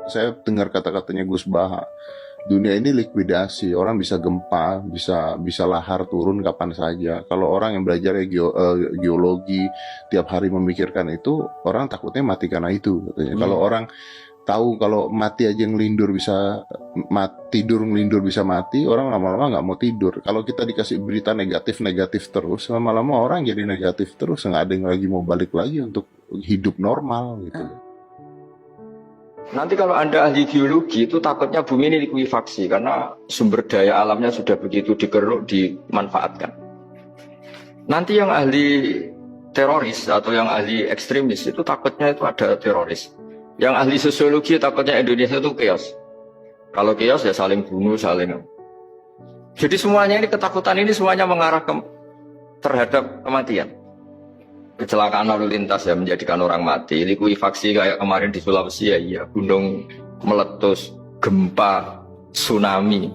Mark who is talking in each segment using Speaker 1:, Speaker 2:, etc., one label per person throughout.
Speaker 1: saya dengar kata-katanya Gus Baha. Dunia ini likuidasi, orang bisa gempa, bisa lahar turun kapan saja. Kalau orang yang belajar geologi tiap hari memikirkan itu, orang takutnya mati karena itu katanya. Kalau orang tahu kalau mati aja ngelindur bisa tidur ngelindur bisa mati, orang lama-lama nggak mau tidur. Kalau kita dikasih berita negatif terus, lama-lama orang jadi negatif terus, nggak ada yang lagi mau balik lagi untuk hidup normal gitu.
Speaker 2: Nanti kalau Anda ahli geologi itu takutnya bumi ini likuifaksi karena sumber daya alamnya sudah begitu dikeruk, dimanfaatkan. Nanti yang ahli teroris atau yang ahli ekstremis itu takutnya itu ada teroris. Yang ahli sosiologi takutnya Indonesia itu chaos. Kalau chaos ya saling bunuh, saling. Jadi semuanya ini ketakutan ini semuanya mengarah terhadap kematian. Kecelakaan lalu lintas ya menjadikan orang mati. Likuifaksi kayak kemarin di Sulawesi ya, iya. Gunung meletus, gempa, tsunami.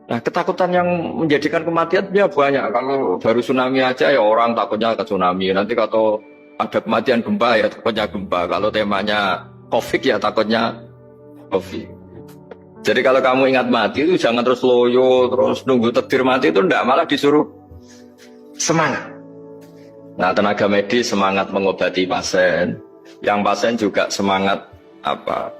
Speaker 2: Nah ketakutan yang menjadikan kematian ya banyak. Kalau baru tsunami aja ya orang takutnya ke tsunami. Nanti kalau ada kematian gempa ya takutnya gempa. Kalau temanya COVID ya takutnya COVID. Jadi kalau kamu ingat mati itu jangan terus loyo, terus nunggu takdir mati itu enggak, malah disuruh semangat. Nah tenaga medis semangat mengobati pasien, yang pasien juga semangat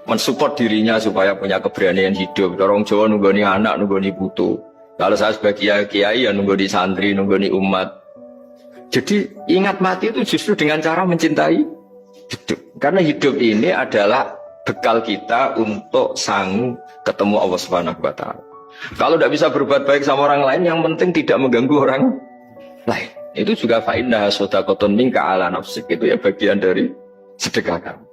Speaker 2: mensupport dirinya supaya punya keberanian hidup. Orang Jawa nunggoni anak, nunggoni putu. Kalau saya sebagai kiai ya nunggoni santri, nunggoni umat. Jadi ingat mati itu justru dengan cara mencintai hidup. Karena hidup ini adalah bekal kita untuk sanggup ketemu Allah Subhanahu wa Ta'ala. Kalau tidak bisa berbuat baik sama orang lain, yang penting tidak mengganggu orang lain. Itu juga fa'innaha shadaqatun minka ala nafsik. Itu ya bagian dari sedekah kamu.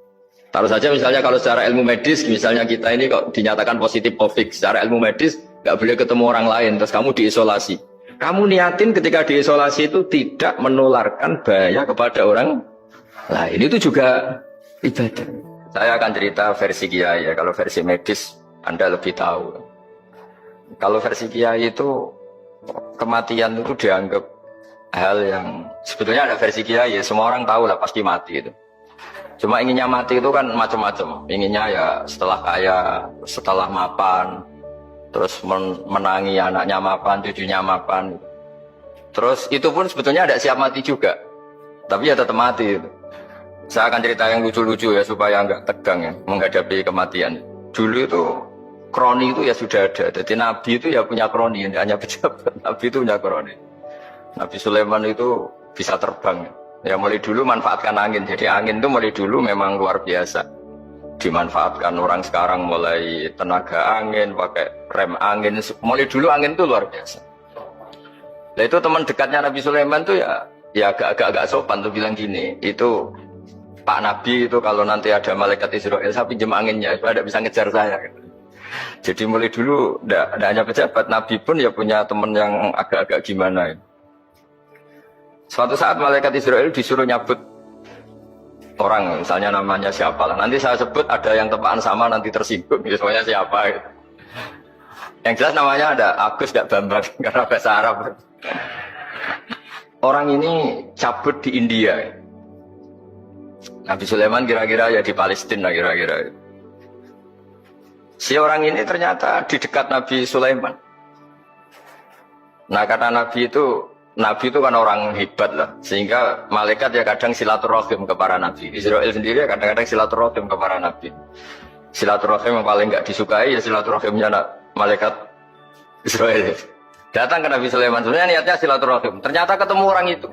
Speaker 2: Taruh saja misalnya kalau secara ilmu medis, misalnya kita ini kok dinyatakan positif COVID, secara ilmu medis nggak boleh ketemu orang lain, terus kamu diisolasi. Kamu niatin ketika diisolasi itu tidak menularkan bahaya kepada orang lain. Itu juga ibadah. Saya akan cerita versi kiai ya. Kalau versi medis Anda lebih tahu. Kalau versi kiai itu kematian itu dianggap hal yang sebetulnya ada versi kiai ya, semua orang tahu lah pasti mati itu. Cuma inginnya mati itu kan macam-macam. Inginnya ya setelah kaya, setelah mapan, terus menangi anaknya mapan, cucunya mapan. Terus itu pun sebetulnya ada siap mati juga, tapi ya tetap mati itu. Saya akan cerita yang lucu-lucu ya supaya nggak tegang ya menghadapi kematian. Dulu itu kroni itu ya sudah ada. Jadi Nabi itu ya punya kroni, hanya pejabat. Nabi itu punya kroni. Nabi Sulaiman itu bisa terbang. Ya mulai dulu manfaatkan angin. Jadi angin itu mulai dulu memang luar biasa. Dimanfaatkan orang sekarang mulai tenaga angin, pakai rem angin. Mulai dulu angin itu luar biasa. Nah itu teman dekatnya Nabi Sulaiman tuh ya agak sopan tuh bilang gini. Itu Pak Nabi itu kalau nanti ada malaikat Israel saya pinjam anginnya supaya tidak bisa ngejar saya. Jadi mulai dulu tidak hanya pejabat, Nabi pun ya punya teman yang agak-agak gimana ya. Suatu saat malaikat Israel disuruh nyabut orang, misalnya namanya siapa lah. Nanti saya sebut ada yang tepaan sama nanti tersinggung, misalnya siapa. Gitu. Yang jelas namanya ada Agus tidak Bambang karena bahasa Arab. Orang ini cabut di India. Nabi Sulaiman kira-kira ya di Palestina kira-kira. Si orang ini ternyata di dekat Nabi Sulaiman. Nah karena Nabi itu kan orang hebat lah, sehingga malaikat ya kadang silaturahim ke para nabi. Israel sendiri ya kadang-kadang silaturahim ke para nabi. Silaturahim yang paling nggak disukai ya silaturahimnya malaikat Israel. Datang ke Nabi Sulaiman, sebenarnya niatnya silaturahim. Ternyata ketemu orang itu,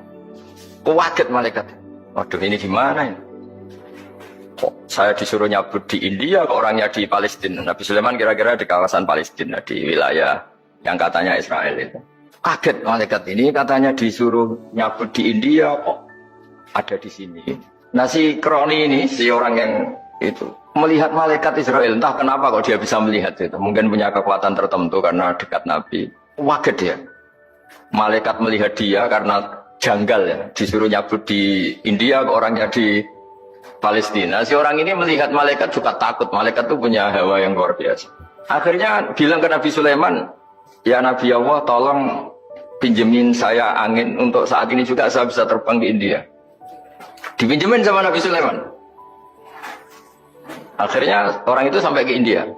Speaker 2: kaget malaikat. Waduh ini gimana ini? Kok saya disuruh nyabut di India, kok orangnya di Palestina? Nabi Sulaiman kira-kira di kawasan Palestina, di wilayah yang katanya Israel itu. Kaget malaikat ini katanya disuruh nyabut di India kok ada di sini. Nah si kroni ini, si orang yang itu melihat malaikat Israel, entah kenapa kok dia bisa melihat itu. Mungkin punya kekuatan tertentu karena dekat Nabi. Kaget dia. Malaikat melihat dia karena janggal ya, disuruh nyabut di India kok orangnya di Palestina. Si orang ini melihat malaikat juga takut. Malaikat itu punya hawa yang luar biasa. Akhirnya bilang ke Nabi Sulaiman, ya Nabi Allah tolong pinjemin saya angin untuk saat ini juga saya bisa terbang di India. Dipinjemin sama Nabi Sulaiman. Akhirnya orang itu sampai ke India.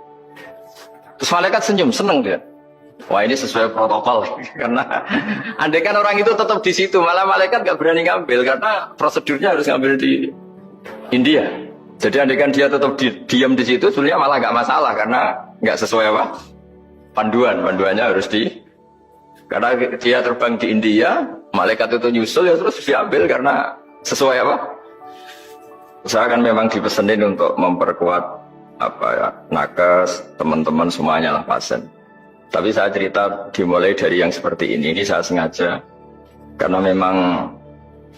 Speaker 2: Terus malaikat senyum, seneng dia. Wah ini sesuai protokol. Karena andai kan orang itu tetap di situ, malah malaikat gak berani ngambil karena prosedurnya harus ngambil di India. Jadi andai kan dia tetap diam di situ, sebenarnya malah gak masalah karena gak sesuai apa? Panduannya harus karena dia terbang di India, malaikat itu nyusul ya terus diambil karena sesuai apa? Saya kan memang dipesenin untuk memperkuat apa ya, nakes, teman-teman semuanya lah pasien. Tapi saya cerita dimulai dari yang seperti ini saya sengaja karena memang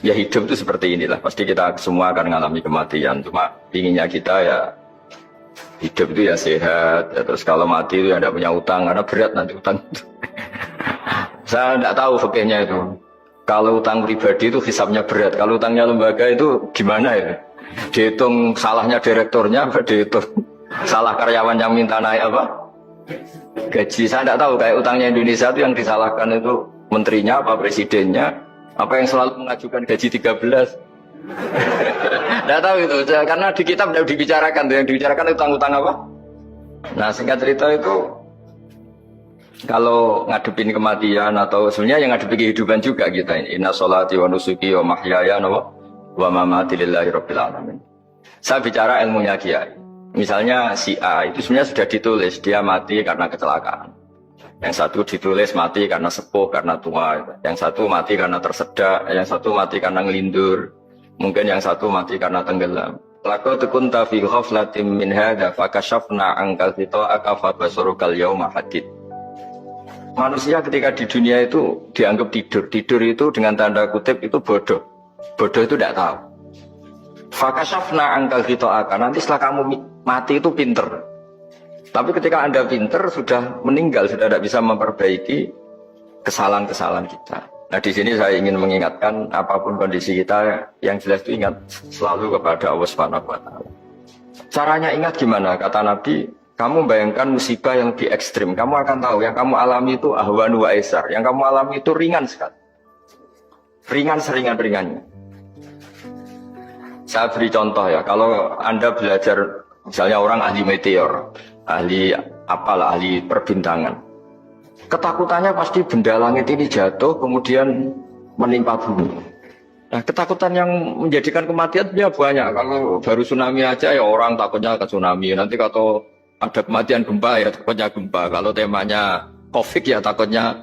Speaker 2: ya hidup itu seperti inilah. Pasti kita semua akan mengalami kematian. Cuma inginnya kita ya hidup itu ya sehat. Ya, terus kalau mati itu ya tidak punya utang karena berat nanti utang. Saya tidak tahu fikihnya itu. Kalau utang pribadi itu hisabnya berat. Kalau utangnya lembaga itu gimana ya? Dihitung salahnya direkturnya, dihitung salah karyawan yang minta naik apa? Gaji. Saya tidak tahu kayak utangnya Indonesia itu yang disalahkan itu menterinya apa presidennya, apa yang selalu mengajukan gaji 13. Tidak tahu itu, karena di kitab tidak dibicarakan, yang dibicarakan utang-utang apa? Nah singkat cerita itu kalau ngadepin kematian atau sebenarnya yang ngadepin kehidupan juga kita ini. Inna sholati wa nusuki wa mahyaya wa mamati lillahi rabbil alamin. Saya bicara ilmunya kiai. Misalnya si A itu sebenarnya sudah ditulis dia mati karena kecelakaan. Yang satu ditulis mati karena sepuh, karena tua. Yang satu mati karena tersedak. Yang satu mati karena ngelindur. Mungkin yang satu mati karena tenggelam. Laqad kunta fi ghaflatin min hadza fakashafna ankal ghita'aka fabasarukal yawma hadid. Manusia ketika di dunia itu dianggap tidur. Tidur itu dengan tanda kutip itu bodoh. Bodoh itu tidak tahu. Fakashafna angkal ghita'aka. Nanti setelah kamu mati itu pinter. Tapi ketika Anda pinter sudah meninggal, sudah tidak bisa memperbaiki kesalahan-kesalahan kita. Nah di sini saya ingin mengingatkan apapun kondisi kita, yang jelas itu ingat selalu kepada Allah Subhanahu wa taala. Caranya ingat gimana? Kata Nabi, kamu bayangkan musibah yang lebih ekstrim, kamu akan tahu yang kamu alami itu ahwanu wa aisar. Yang kamu alami itu ringan sekali. Ringan seringan-ringannya. Saya beri contoh ya, kalau Anda belajar misalnya orang ahli meteor, ahli apalah, ahli perbintangan. Ketakutannya pasti benda langit ini jatuh kemudian menimpa bumi. Nah, ketakutan yang menjadikan kematian ya banyak. Kalau baru tsunami aja ya orang takutnya ke tsunami. Nanti kalau ada kematian gempa ya takutnya gempa. Kalau temanya COVID ya takutnya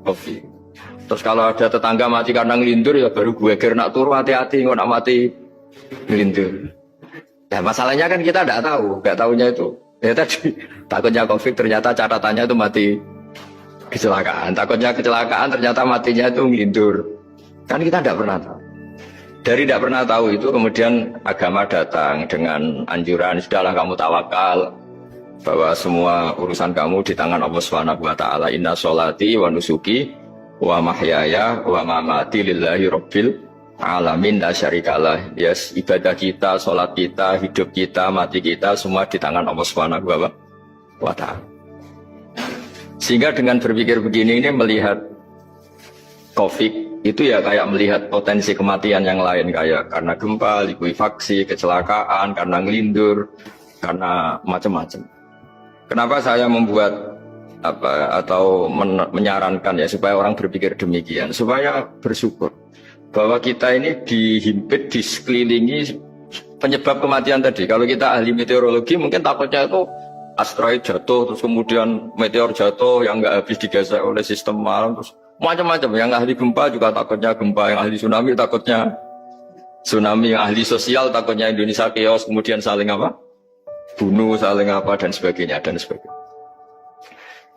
Speaker 2: COVID. Terus kalau ada tetangga mati karena ngelindur ya baru gue nak turu hati-hati nggak nak mati ngelindur. Nah masalahnya kan kita tidak tahu, nggak tahunya itu. Ya tadi takutnya COVID ternyata catatannya itu mati kecelakaan. Takutnya kecelakaan ternyata matinya itu ngelindur. Kan kita tidak pernah tahu. Dari tidak pernah tahu itu kemudian agama datang dengan anjuran sudahlah kamu tawakal bahwa semua urusan kamu di tangan Allah Subhanahu wa taala. Inna sholati wa nusuki wa mahyaya wa mamati lillahi rabbil alamin la syarikalah. Yes, ibadah kita, sholat kita, hidup kita, mati kita semua di tangan Allah Subhanahu wa taala. Sehingga dengan berpikir begini ini melihat COVID itu ya kayak melihat potensi kematian yang lain, kayak karena gempa, likuifaksi, kecelakaan, karena ngelindur, karena macam-macam. Kenapa saya membuat menyarankan ya supaya orang berpikir demikian, supaya bersyukur bahwa kita ini dihimpit, di sekelilingi penyebab kematian tadi. Kalau kita ahli meteorologi mungkin takutnya itu asteroid jatuh, terus kemudian meteor jatuh yang nggak habis digesek oleh sistem alam, terus macam-macam. Yang ahli gempa juga takutnya gempa, yang ahli tsunami takutnya tsunami, yang ahli sosial takutnya Indonesia chaos, kemudian saling apa? Bunuh, saling apa dan sebagainya dan sebagainya.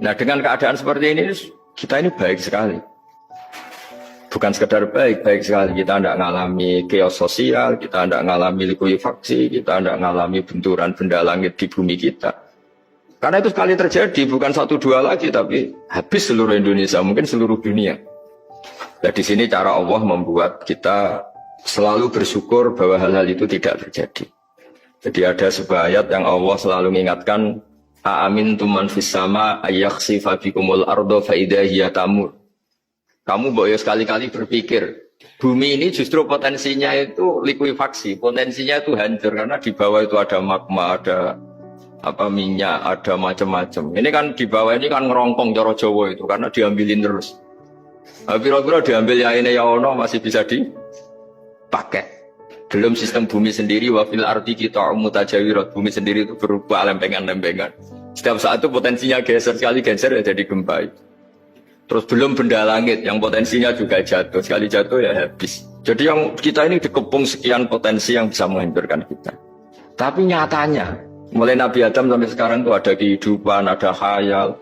Speaker 2: Nah dengan keadaan seperti ini kita ini baik sekali. Bukan sekedar baik, baik sekali. Kita tidak mengalami chaos sosial, kita tidak mengalami likuifaksi, kita tidak mengalami benturan benda langit di bumi kita. Karena itu sekali terjadi, bukan 1-2 lagi, tapi habis seluruh Indonesia, mungkin seluruh dunia. Nah di sini cara Allah membuat kita selalu bersyukur bahwa hal-hal itu tidak terjadi. Jadi ada sebuah ayat yang Allah selalu mengingatkan, A'amintum man fis sama ayyakhsifa bikumul ardo fa idza hiya tamur. Kamu boleh sekali-kali berpikir Bumi ini justru potensinya itu likuifaksi, potensinya itu hancur karena di bawah itu ada magma, ada minyak, ada macam-macam. Ini kan di bawah ini kan ngerongkong cara Jawa itu karena diambilin terus. Piro-piro diambil ya ini ya ono masih bisa dipakai. Belum sistem bumi sendiri wafil arti kita mutajawirat, bumi sendiri itu berupa lempengan-lempengan. Setiap saat itu potensinya geser, sekali geser ya jadi gempa. Terus belum benda langit yang potensinya juga jatuh, sekali jatuh ya habis. Jadi yang kita ini dikepung sekian potensi yang bisa menghancurkan kita. Tapi nyatanya, mulai Nabi Adam sampai sekarang tuh ada kehidupan, ada khayal.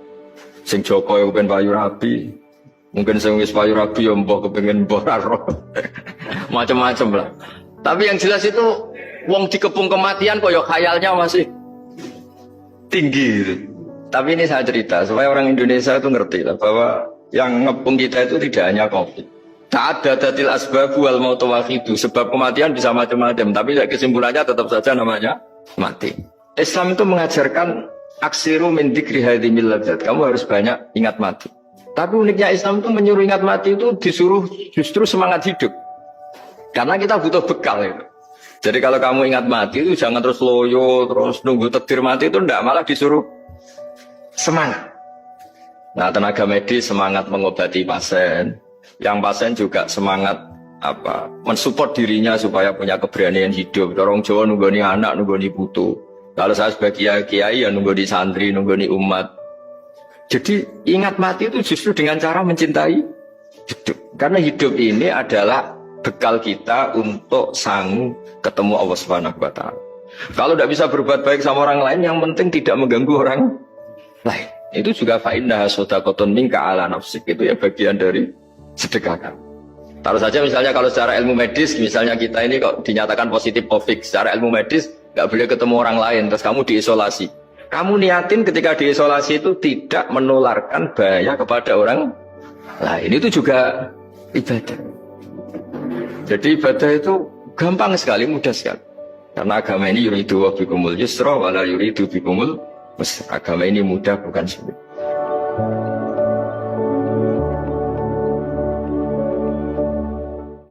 Speaker 2: Sing Joko yang kepengen payu rabi, mungkin sing wis payu rabi ya mbah kepengen mbah roh. Macam-macam lah. Tapi yang jelas itu wong dikepung kematian kok ya khayalnya masih tinggi gitu. Tapi ini saya cerita supaya orang Indonesia itu ngerti lah bahwa yang ngepung kita itu tidak hanya COVID. Ta'addadatil asbabu wal mautu wahidu. Sebab kematian bisa macam-macam, tapi kesimpulannya tetap saja namanya mati. Islam itu mengajarkan aksiru min dzikri hadhimil ladzat. Kamu harus banyak ingat mati. Tapi uniknya Islam itu menyuruh ingat mati itu disuruh justru semangat hidup. Karena kita butuh bekal itu. Jadi kalau kamu ingat mati itu jangan terus loyo, terus nunggu takdir mati itu enggak, malah disuruh semangat. Nah, tenaga medis semangat mengobati pasien. Yang pasien juga semangat mensupport dirinya supaya punya keberanian hidup. Orang Jawa nunggoni anak, nunggoni putu. Kalau saya sebagai kiai ya nunggoni santri, nunggoni umat. Jadi ingat mati itu justru dengan cara mencintai hidup. Karena hidup ini adalah bekal kita untuk sanggup ketemu Allah Subhanahu wa taala. Kalau tidak bisa berbuat baik sama orang lain, yang penting tidak mengganggu orang lain. Itu juga fa'innaha shadaqatun minka ala nafsik. Itu ya bagian dari sedekah kan. Taruh saja misalnya kalau secara ilmu medis, misalnya kita ini kok dinyatakan positif COVID, secara ilmu medis nggak boleh ketemu orang lain, terus kamu diisolasi. Kamu niatin ketika diisolasi itu tidak menularkan bahaya kepada orang lain. Itu juga ibadah. Jadi ibadah itu gampang sekali, mudah sekali. Karena agama ini yuridu wa bikumul yusra wa la yuridu bikumul agama ini mudah bukan sulit.